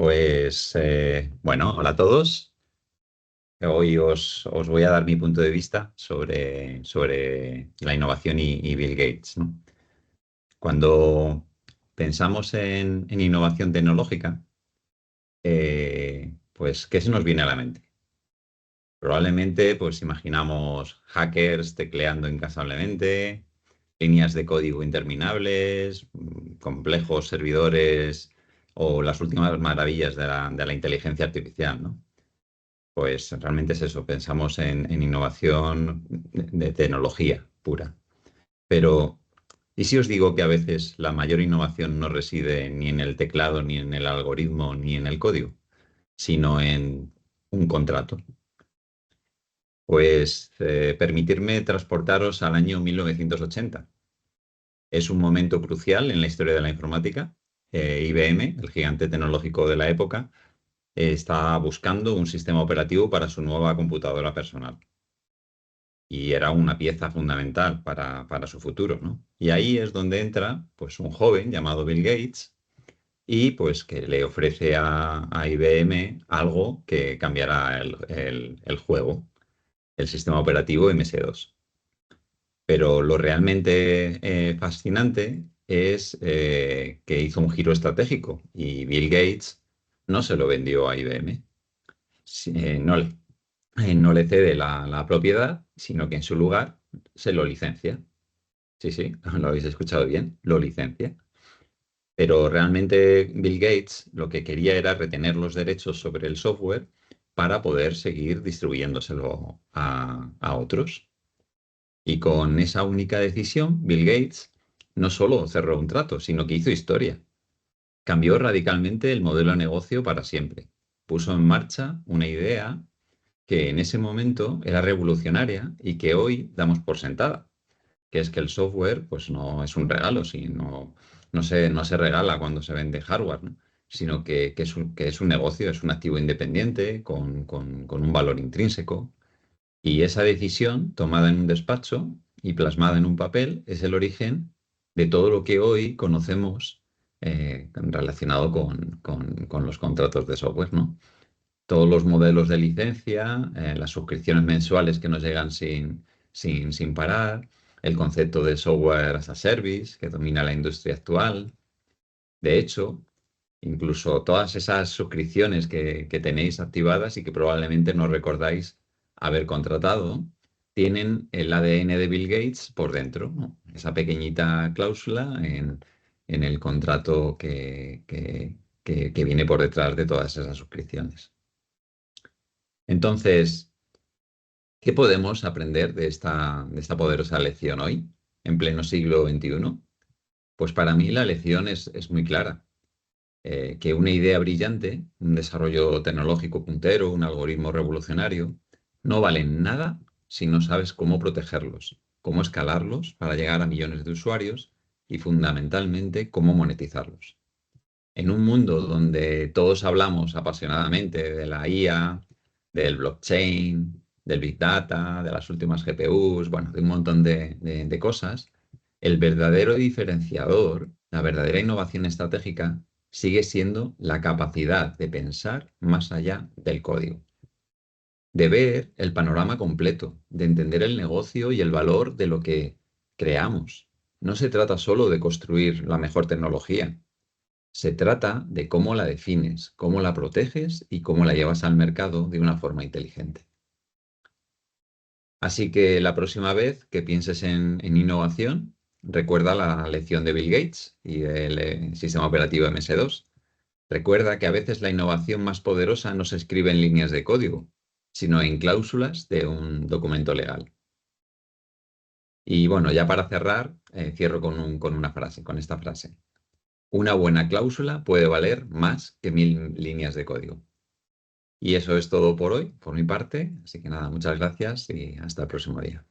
Bueno, hola a todos. Hoy os voy a dar mi punto de vista sobre la innovación y Bill Gates, ¿no? Cuando pensamos en innovación tecnológica, pues, ¿qué se nos viene a la mente? Probablemente, pues, imaginamos hackers tecleando incansablemente, líneas de código interminables, complejos servidores o las últimas maravillas de la inteligencia artificial, ¿no? Pues realmente es eso, pensamos en innovación de tecnología pura. Pero, ¿y si os digo que a veces la mayor innovación no reside ni en el teclado, ni en el algoritmo, ni en el código, sino en un contrato? Pues permitirme transportaros al año 1980. Es un momento crucial en la historia de la informática. IBM, el gigante tecnológico de la época, está buscando un sistema operativo para su nueva computadora personal. Y era una pieza fundamental para su futuro, ¿no? Y ahí es donde entra, pues, un joven llamado Bill Gates y, pues, que le ofrece a IBM algo que cambiará el juego, el sistema operativo MS-2. Pero lo realmente fascinante es que hizo un giro estratégico y Bill Gates no se lo vendió a IBM. No le cede la propiedad, sino que en su lugar se lo licencia. Sí, sí, lo habéis escuchado bien, lo licencia. Pero realmente Bill Gates lo que quería era retener los derechos sobre el software para poder seguir distribuyéndoselo a otros. Y con esa única decisión, Bill Gates no solo cerró un trato, sino que hizo historia. Cambió radicalmente el modelo de negocio para siempre. Puso en marcha una idea que en ese momento era revolucionaria y que hoy damos por sentada, que es que el software pues no es un regalo, sino, no se regala cuando se vende hardware, ¿no? Sino que es un negocio, es un activo independiente con un valor intrínseco. Y esa decisión, tomada en un despacho y plasmada en un papel, es el origen de todo lo que hoy conocemos relacionado con los contratos de software, ¿no? Todos los modelos de licencia, las suscripciones mensuales que nos llegan sin parar, el concepto de software as a service que domina la industria actual. De hecho, incluso todas esas suscripciones que tenéis activadas y que probablemente no recordáis haber contratado, tienen el ADN de Bill Gates por dentro, ¿no? Esa pequeñita cláusula en el contrato que viene por detrás de todas esas suscripciones. Entonces, ¿qué podemos aprender de esta poderosa lección hoy, en pleno siglo XXI? Pues para mí la lección es muy clara. Que una idea brillante, un desarrollo tecnológico puntero, un algoritmo revolucionario, no valen nada si no sabes cómo protegerlos, cómo escalarlos para llegar a millones de usuarios y fundamentalmente cómo monetizarlos. En un mundo donde todos hablamos apasionadamente de la IA, del blockchain, del big data, de las últimas GPUs, bueno, de un montón de cosas, el verdadero diferenciador, la verdadera innovación estratégica, sigue siendo la capacidad de pensar más allá del código, de ver el panorama completo, de entender el negocio y el valor de lo que creamos. No se trata solo de construir la mejor tecnología, se trata de cómo la defines, cómo la proteges y cómo la llevas al mercado de una forma inteligente. Así que la próxima vez que pienses en innovación, recuerda la lección de Bill Gates y del sistema operativo MS2. Recuerda que a veces la innovación más poderosa no se escribe en líneas de código, sino en cláusulas de un documento legal. Y bueno, ya para cerrar, cierro con esta frase. Una buena cláusula puede valer más que 1000 líneas de código. Y eso es todo por hoy, por mi parte. Así que nada, muchas gracias y hasta el próximo día.